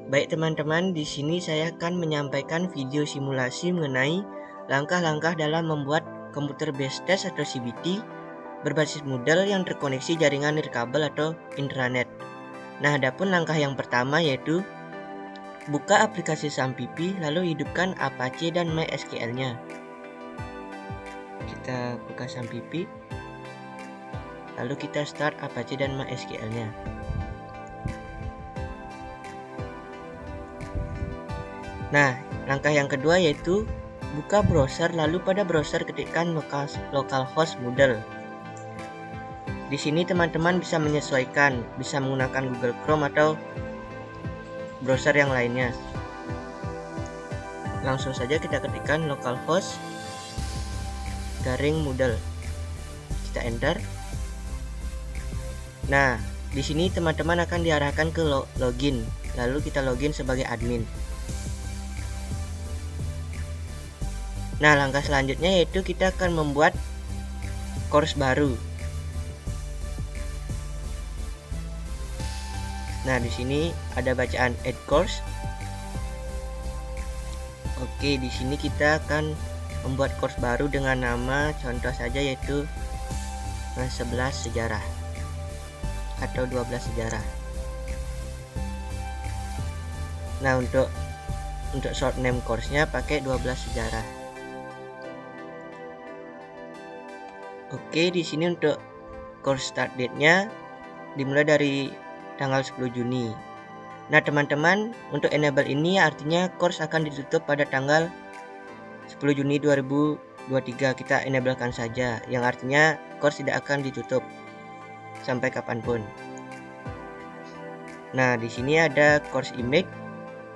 Baik teman-teman, di sini saya akan menyampaikan video simulasi mengenai langkah-langkah dalam membuat komputer base test atau CBT berbasis Moodle yang terkoneksi jaringan nirkabel atau intranet. Nah, adapun langkah yang pertama yaitu buka aplikasi SAMPP lalu hidupkan Apache dan MySQL-nya. Kita buka SAMPP, lalu kita start Apache dan MySQL-nya. Nah, langkah yang kedua yaitu buka browser lalu pada browser ketikkan localhost Moodle. Di sini teman-teman bisa menyesuaikan, bisa menggunakan Google Chrome atau browser yang lainnya. Langsung saja kita ketikkan localhost Moodle. Kita enter. Nah, di sini teman-teman akan diarahkan ke login, lalu kita login sebagai admin. Nah, langkah selanjutnya yaitu kita akan membuat course baru. Nah, di sini ada bacaan add course. Oke, di sini kita akan membuat course baru dengan nama contoh saja yaitu 11 sejarah atau 12 sejarah. Nah, untuk short name course-nya pakai 12 sejarah. Oke, di sini untuk course start date-nya dimulai dari tanggal 10 Juni. Nah, teman-teman, untuk enable ini artinya course akan ditutup pada tanggal 10 Juni 2023. Kita enablekan saja, yang artinya course tidak akan ditutup sampai kapanpun. Nah, di sini ada course image.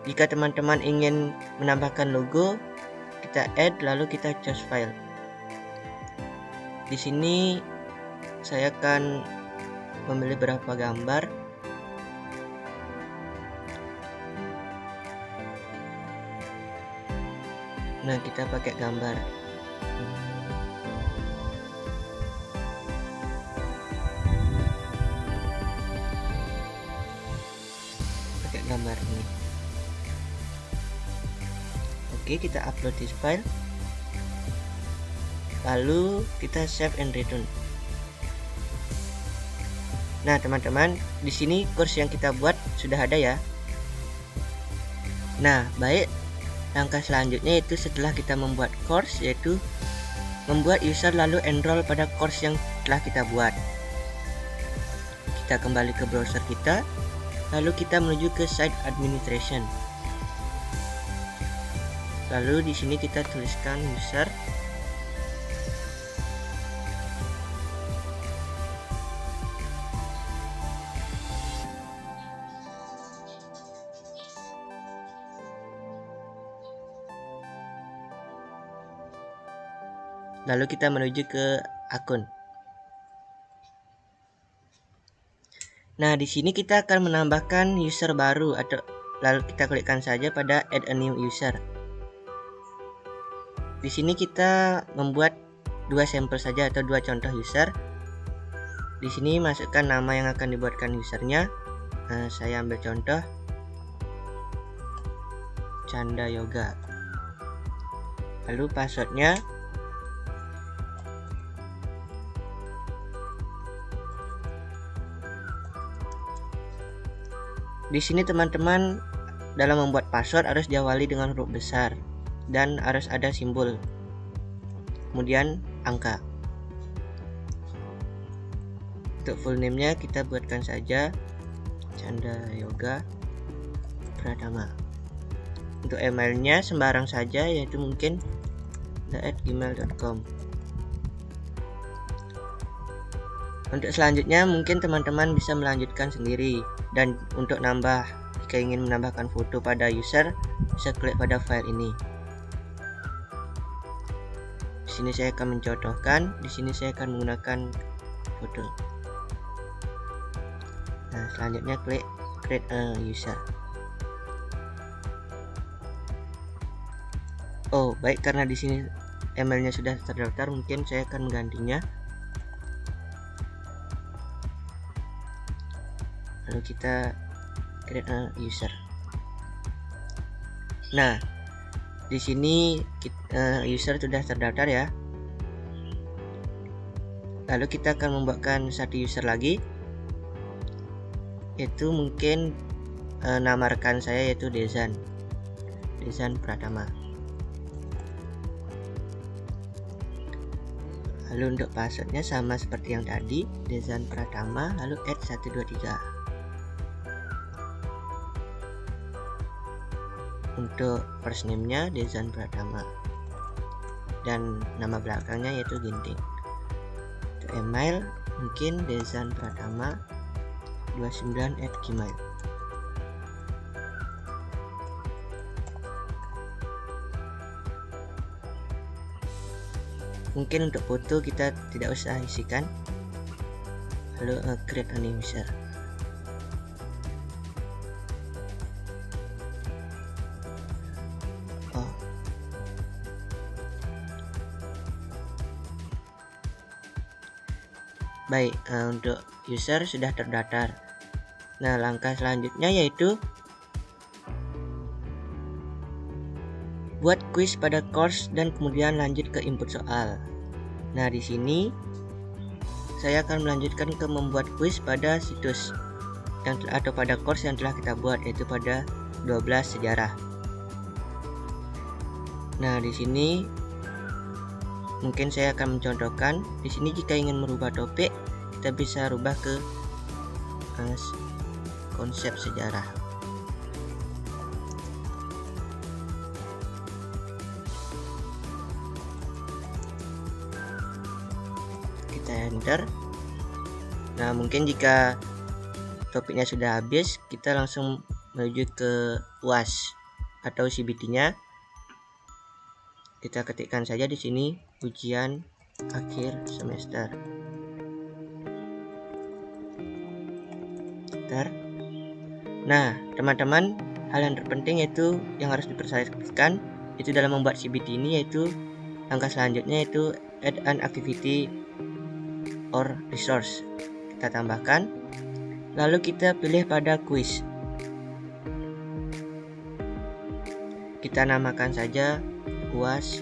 Jika teman-teman ingin menambahkan logo, kita add lalu kita choose file. Di sini saya akan memilih beberapa gambar. Nah, kita pakai gambar. Pakai gambar ini. Oke, kita upload this file. Lalu kita save and return. Nah, teman-teman, di sini course yang kita buat sudah ada ya. Nah, baik. Langkah selanjutnya yaitu setelah kita membuat course yaitu membuat user lalu enroll pada course yang telah kita buat. Kita kembali ke browser kita, lalu kita menuju ke site administration. Lalu di sini kita tuliskan user. Lalu kita menuju ke akun. Nah, di sini kita akan menambahkan user baru atau lalu kita klikkan saja pada add a new user. Di sini kita membuat dua sampel saja atau dua contoh user. Di sini masukkan nama yang akan dibuatkan usernya. Nah, saya ambil contoh Canda Yoga. Lalu passwordnya di sini teman-teman dalam membuat password harus diawali dengan huruf besar dan harus ada simbol, kemudian angka. Untuk full name-nya kita buatkan saja Canda Yoga Pratama. Untuk emailnya sembarang saja, yaitu mungkin @gmail.com. Untuk selanjutnya mungkin teman-teman bisa melanjutkan sendiri, dan untuk nambah jika ingin menambahkan foto pada user bisa klik pada file ini. Di sini saya akan mencontohkan, di sini saya akan menggunakan foto. Nah, selanjutnya klik create a user. Oh, baik, karena di sini emailnya sudah terdaftar, mungkin saya akan menggantinya. Lalu kita create a user. Nah, di sini user sudah terdaftar ya. Lalu kita akan membuatkan satu user lagi, yaitu mungkin nama rekan saya yaitu Dezan Pratama. Lalu untuk passwordnya sama seperti yang tadi, Dezan Pratama, lalu @123. Untuk first name-nya Dezan Pratama dan nama belakangnya yaitu Ginting. Untuk email mungkin dezanpratama29@gmail. Mungkin untuk foto kita tidak usah isikan. Lalu create a new user. Baik, untuk user sudah terdaftar. Nah, langkah selanjutnya yaitu buat kuis pada course dan kemudian lanjut ke input soal. Nah, di sini saya akan melanjutkan ke membuat kuis pada situs atau pada course yang telah kita buat, yaitu pada 12 sejarah. Nah, di sini mungkin saya akan mencontohkan. Di sini jika ingin merubah topik, kita bisa rubah ke konsep sejarah. Kita enter. Nah, mungkin jika topiknya sudah habis, kita langsung menuju ke UAS atau CBT-nya. Kita ketikkan saja di sini ujian akhir semester. Nah, teman-teman, hal yang terpenting yaitu yang harus diperhatikan itu dalam membuat CBT ini, yaitu langkah selanjutnya yaitu add an activity or resource. Kita tambahkan, lalu kita pilih pada quiz. Kita namakan saja UAS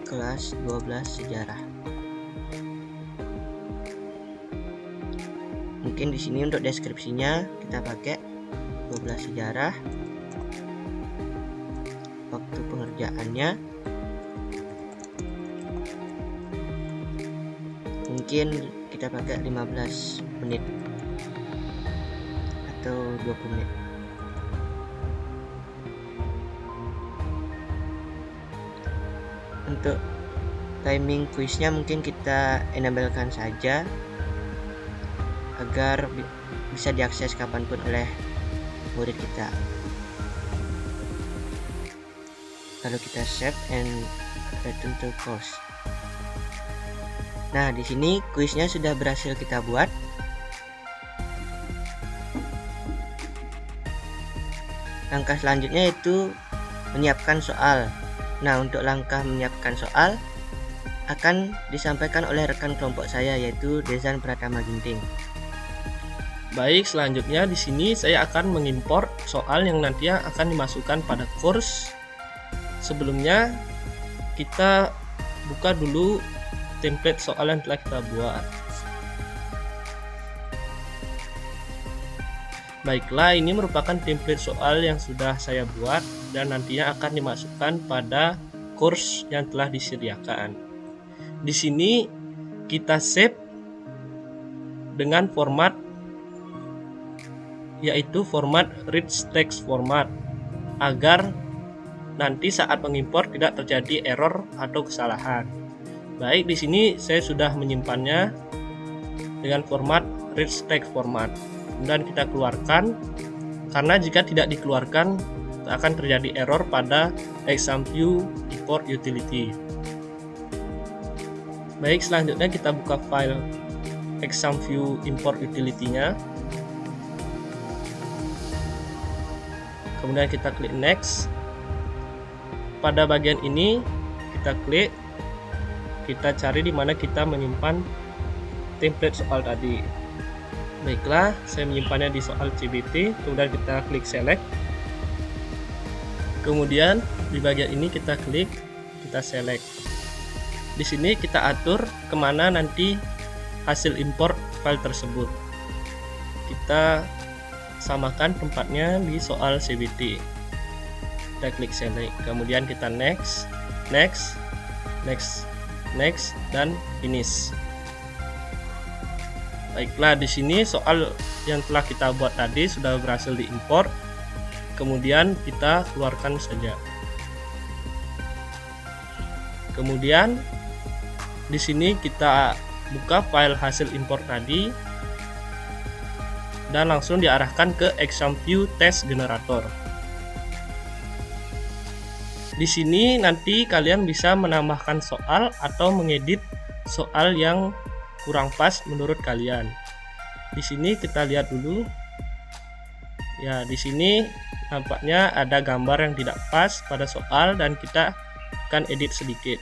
kelas 12 sejarah. Mungkin di sini untuk deskripsinya kita pakai 12 sejarah. Waktu pengerjaannya mungkin kita pakai 15 menit atau 20 menit. Untuk timing kuisnya mungkin kita enablekan saja agar bisa diakses kapanpun oleh murid kita. Lalu kita save and return to course. Nah, di sini kuisnya sudah berhasil kita buat. Langkah selanjutnya yaitu menyiapkan soal. Nah, untuk langkah menyiapkan soal akan disampaikan oleh rekan kelompok saya yaitu Dezan Pratama Ginting. Baik, selanjutnya di sini saya akan mengimport soal yang nantinya akan dimasukkan pada course. Sebelumnya kita buka dulu template soal yang telah kita buat. Baiklah, ini merupakan template soal yang sudah saya buat dan nantinya akan dimasukkan pada course yang telah disediakan. Di sini kita save dengan format yaitu format rich text format agar nanti saat mengimpor tidak terjadi error atau kesalahan. Baik, di sini saya sudah menyimpannya dengan format rich text format. Kemudian kita keluarkan, karena jika tidak dikeluarkan akan terjadi error pada exam view import utility. Baik, selanjutnya kita buka file exam view import utility-nya. Kemudian kita klik next. Pada bagian ini kita klik, kita cari di mana kita menyimpan template soal tadi. Baiklah, saya menyimpannya di soal CBT, kemudian kita klik select. Kemudian di bagian ini kita klik, kita select. Di sini kita atur kemana nanti hasil import file tersebut. Kita samakan tempatnya di soal CBT. Kita klik select, kemudian kita next, next, next, next, dan finish. Baiklah, di sini soal yang telah kita buat tadi sudah berhasil diimport. Kemudian kita keluarkan saja. Kemudian di sini kita buka file hasil import tadi dan langsung diarahkan ke exam view test generator. Di sini nanti kalian bisa menambahkan soal atau mengedit soal yang kurang pas menurut kalian. Di sini kita lihat dulu. Ya, di sini nampaknya ada gambar yang tidak pas pada soal dan kita akan edit sedikit.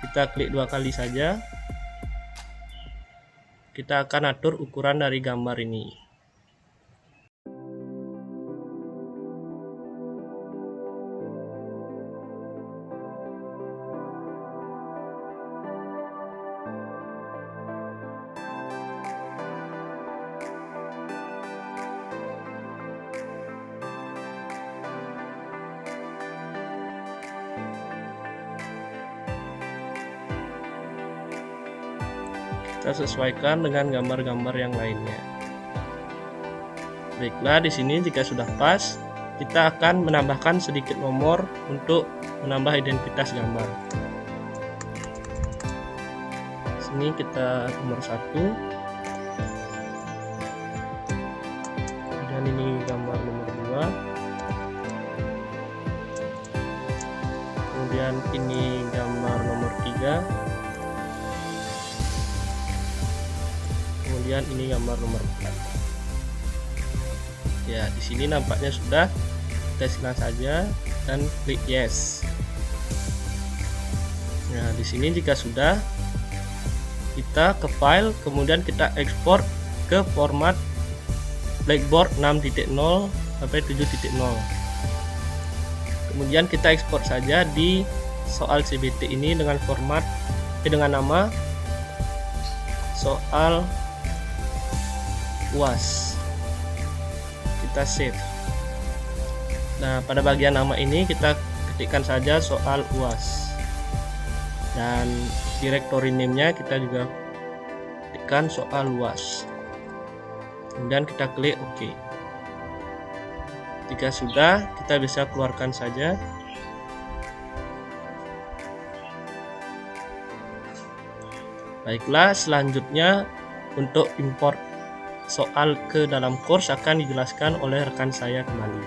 Kita klik 2 kali saja. Kita akan atur ukuran dari gambar ini. Kita sesuaikan dengan gambar-gambar yang lainnya. Baiklah, di sini jika sudah pas, kita akan menambahkan sedikit nomor untuk menambah identitas gambar. Sini kita nomor 1. Dan ini gambar nomor 2. Kemudian ini gambar nomor 3. Kemudian ini gambar nomor 4. Ya, di sini nampaknya sudah. Kita silang saja dan klik yes. Nah, di sini jika sudah, kita ke file, kemudian kita ekspor ke format Blackboard 6.0 sampai 7.0. Kemudian kita ekspor saja di soal CBT ini dengan format dengan nama soal UAS. Kita save. Nah, pada bagian nama ini kita ketikkan saja soal UAS. Dan directory name-nya kita juga ketikkan soal UAS. Kemudian kita klik OK. Jika sudah, kita bisa keluarkan saja. Baiklah, selanjutnya untuk import soal ke dalam course akan dijelaskan oleh rekan saya kembali.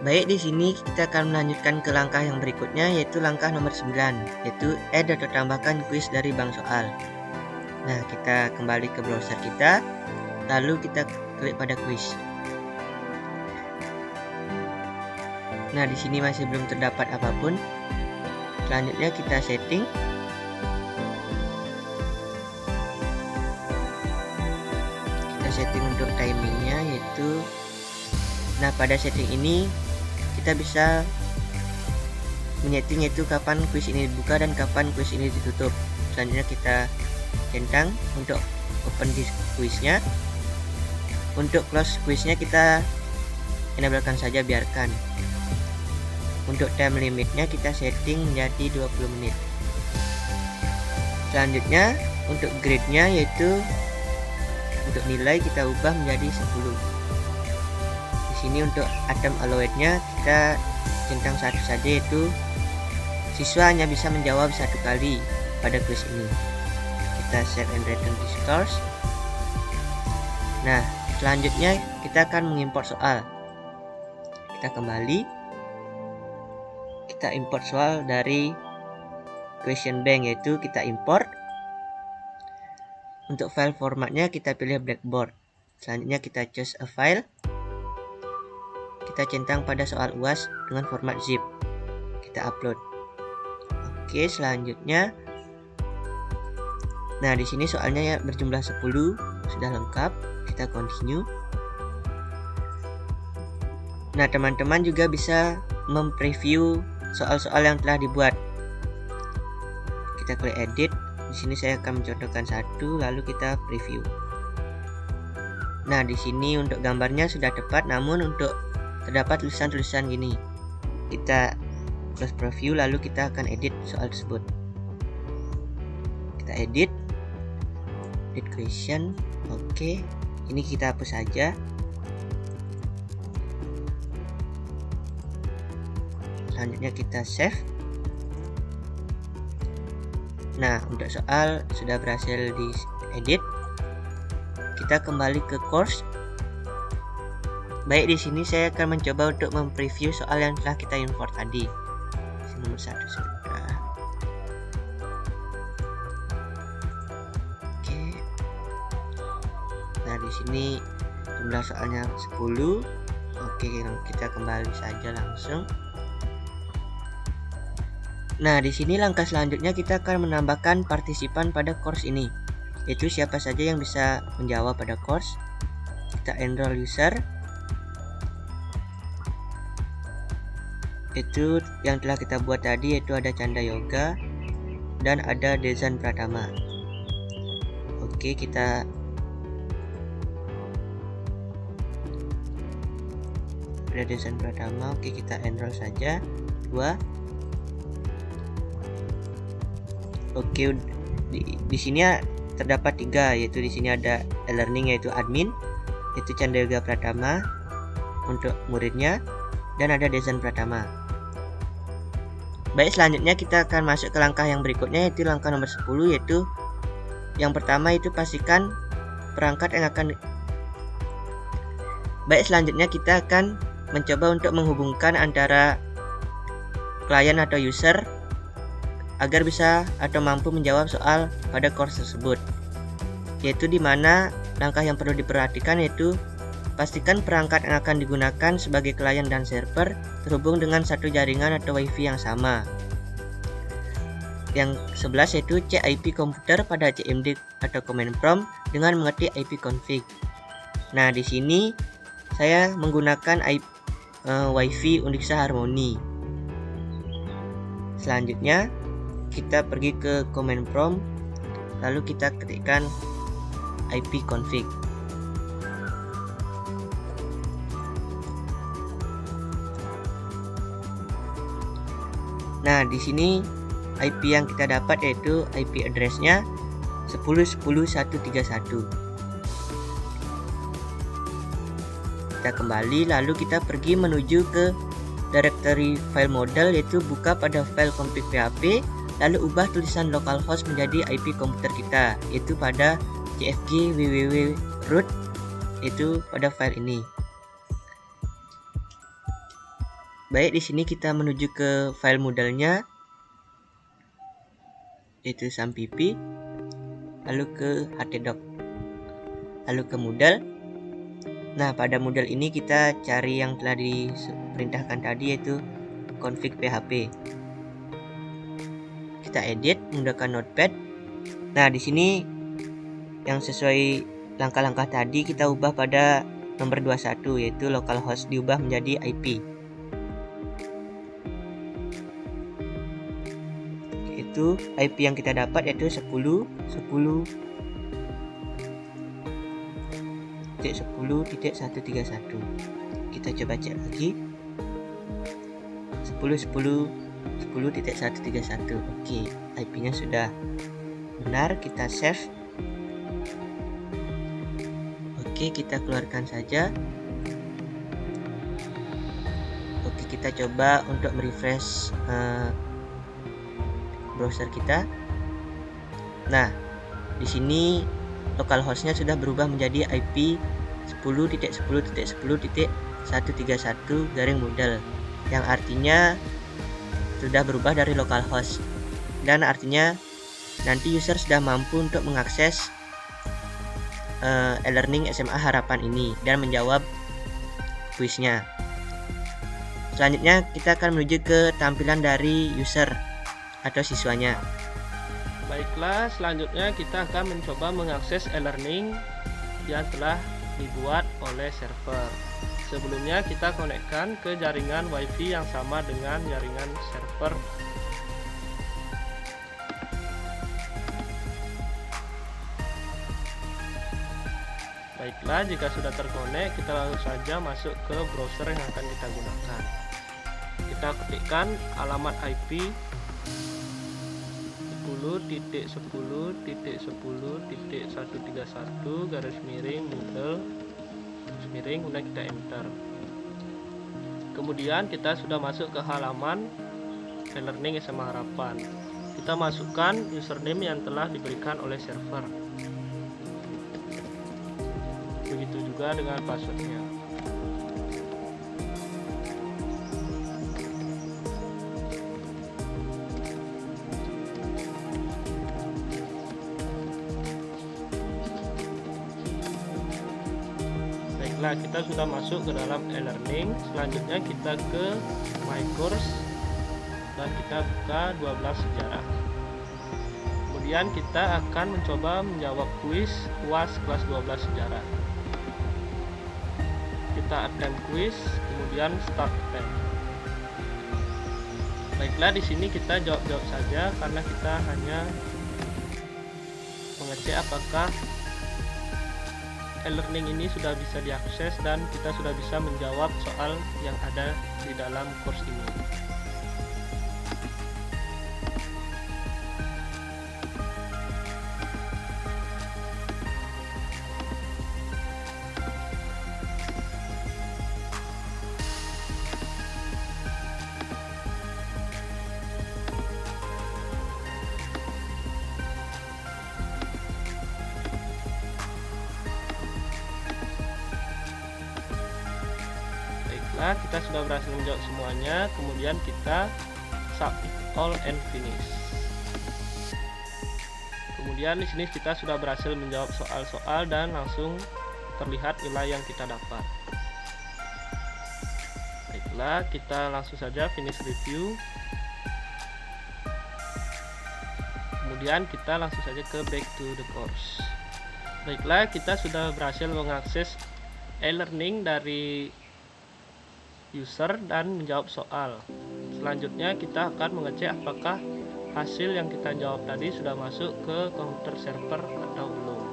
Baik, di sini kita akan melanjutkan ke langkah yang berikutnya, yaitu langkah nomor 9, yaitu add atau tambahkan kuis dari bank soal. Nah, kita kembali ke browser kita, lalu kita klik pada kuis. Nah, di sini masih belum terdapat apapun. Selanjutnya kita setting. Setting untuk timingnya, yaitu pada setting ini kita bisa menyeting yaitu kapan kuis ini dibuka dan kapan kuis ini ditutup. Selanjutnya kita centang untuk open di kuisnya. Untuk close kuisnya kita enablekan saja, biarkan. Untuk time limitnya kita setting menjadi 20 menit. Selanjutnya untuk grade-nya, yaitu untuk nilai kita ubah menjadi 10. Di sini untuk attempt allowed-nya kita centang satu saja, yaitu siswa hanya bisa menjawab 1 kali pada kuis ini. Kita save and return this course. Nah, selanjutnya kita akan mengimport soal. Kita kembali, kita import soal dari question bank, yaitu kita import. Untuk file formatnya kita pilih Blackboard. Selanjutnya kita choose a file. Kita centang pada soal UAS dengan format zip. Kita upload. Oke, selanjutnya Nah, di sini soalnya ya berjumlah 10, sudah lengkap. Kita continue. Nah, teman-teman juga bisa mempreview soal-soal yang telah dibuat. Kita klik edit. Di sini saya akan mencontohkan satu, lalu kita preview. Nah, di sini untuk gambarnya sudah tepat, namun untuk terdapat tulisan-tulisan gini. Kita close preview, lalu kita akan edit soal tersebut. Kita edit question. Oke, ini kita hapus saja. Selanjutnya kita save. Nah, untuk soal sudah berhasil diedit. Kita kembali ke course. Baik, di sini saya akan mencoba untuk mempreview soal yang telah kita import tadi. Nomor 1 sudah. Oke. Nah, di sini jumlah soalnya 10. Oke, kita kembali saja langsung. Nah, di sini langkah selanjutnya kita akan menambahkan partisipan pada course ini, yaitu siapa saja yang bisa menjawab pada course. Kita enroll user. Itu yang telah kita buat tadi, yaitu ada Canda Yoga dan ada Dezan Pratama. Oke, kita ada Dezan Pratama. Oke, kita enroll saja 2. Oke, di sini terdapat 3, yaitu di sini ada e-learning yaitu admin, yaitu Canda Yoga Pratama untuk muridnya, dan ada Dezan Pratama. Baik, selanjutnya kita akan masuk ke langkah yang berikutnya, yaitu langkah nomor 10, yaitu yang pertama itu pastikan perangkat yang akan. Baik, selanjutnya kita akan mencoba untuk menghubungkan antara klien atau user agar bisa atau mampu menjawab soal pada course tersebut, yaitu di mana langkah yang perlu diperhatikan yaitu pastikan perangkat yang akan digunakan sebagai klien dan server terhubung dengan satu jaringan atau wifi yang sama. Yang 11 yaitu cek IP komputer pada CMD atau command prompt dengan mengetik IP config. Nah, di sini saya menggunakan wifi Unixa Harmony. Selanjutnya kita pergi ke command prompt, lalu kita ketikkan IP config. Nah, di sini IP yang kita dapat yaitu IP address-nya 10.10.131. Kita kembali, lalu kita pergi menuju ke directory file model, yaitu buka pada file config php, lalu ubah tulisan localhost menjadi IP komputer kita, yaitu pada cfg www root, itu pada file ini. Baik, di sini kita menuju ke file modelnya, yaitu sampp, lalu ke htdoc, lalu ke model. Nah, pada model ini kita cari yang telah diperintahkan tadi, yaitu config php. Kita edit menggunakan notepad. Nah, di sini yang sesuai langkah-langkah tadi kita ubah pada nomor 21, yaitu localhost diubah menjadi IP. Itu IP yang kita dapat yaitu 10.10.131. Kita coba cek lagi. 10.10.10.131. Oke, IP-nya sudah benar, kita save. Oke, kita keluarkan saja. Oke, kita coba untuk merefresh browser kita. Nah, di sini localhost-nya sudah berubah menjadi IP 10.10.10.131 yang artinya sudah berubah dari localhost, dan artinya nanti user sudah mampu untuk mengakses e-learning SMA Harapan ini dan menjawab kuisnya. Selanjutnya kita akan menuju ke tampilan dari user atau siswanya. Baiklah, selanjutnya kita akan mencoba mengakses e-learning yang telah dibuat oleh server. Sebelumnya kita konekkan ke jaringan WiFi yang sama dengan jaringan server. Baiklah, jika sudah terkonek, kita langsung saja masuk ke browser yang akan kita gunakan. Kita ketikkan alamat IP 10.10.10.131 kemudian kita enter. Kemudian kita sudah masuk ke halaman e-learning SMA Harapan. Kita masukkan username yang telah diberikan oleh server. Begitu juga dengan passwordnya. Baiklah, kita sudah masuk ke dalam e-learning. Selanjutnya kita ke My Course dan kita buka 12 sejarah. Kemudian kita akan mencoba menjawab kuis UAS kelas 12 sejarah. Kita attempt quiz, kemudian start attempt. Baiklah, di sini kita jawab-jawab saja karena kita hanya mengecek apakah e-learning ini sudah bisa diakses dan kita sudah bisa menjawab soal yang ada di dalam course ini. Kita sudah berhasil menjawab semuanya, kemudian kita submit all and finish. Kemudian di sini kita sudah berhasil menjawab soal-soal dan langsung terlihat nilai yang kita dapat. Baiklah, kita langsung saja finish review. Kemudian kita langsung saja ke back to the course. Baiklah, kita sudah berhasil mengakses e-learning dari user dan menjawab soal. Selanjutnya kita akan mengecek apakah hasil yang kita jawab tadi sudah masuk ke komputer server atau belum.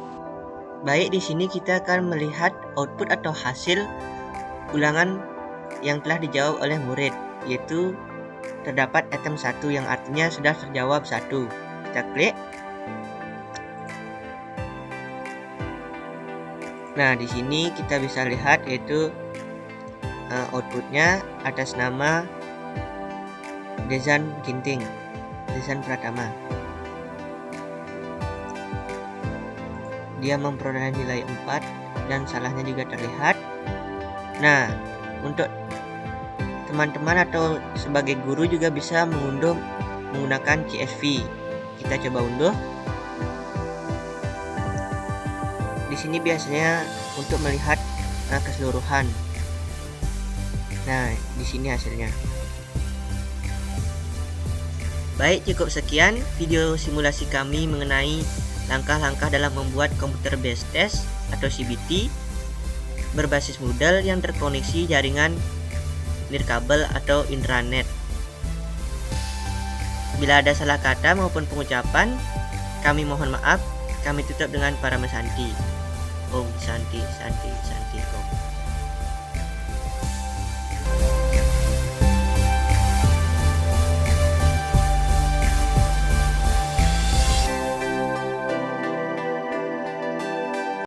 Baik, di sini kita akan melihat output atau hasil ulangan yang telah dijawab oleh murid, yaitu terdapat item 1 yang artinya sudah terjawab 1. Kita klik. Nah, di sini kita bisa lihat yaitu outputnya atas nama Dezan Ginting, Dezan Pratama. Dia memperoleh nilai 4 dan salahnya juga terlihat. Nah, untuk teman-teman atau sebagai guru juga bisa mengunduh menggunakan CSV. Kita coba unduh. Di sini biasanya untuk melihat keseluruhan. Nah, di sini hasilnya. Baik, cukup sekian video simulasi kami mengenai langkah-langkah dalam membuat komputer based test atau CBT berbasis Moodle yang terkoneksi jaringan nirkabel atau intranet. Bila ada salah kata maupun pengucapan, kami mohon maaf. Kami tutup dengan Parama Santi. Om Santi Santi Santi Om.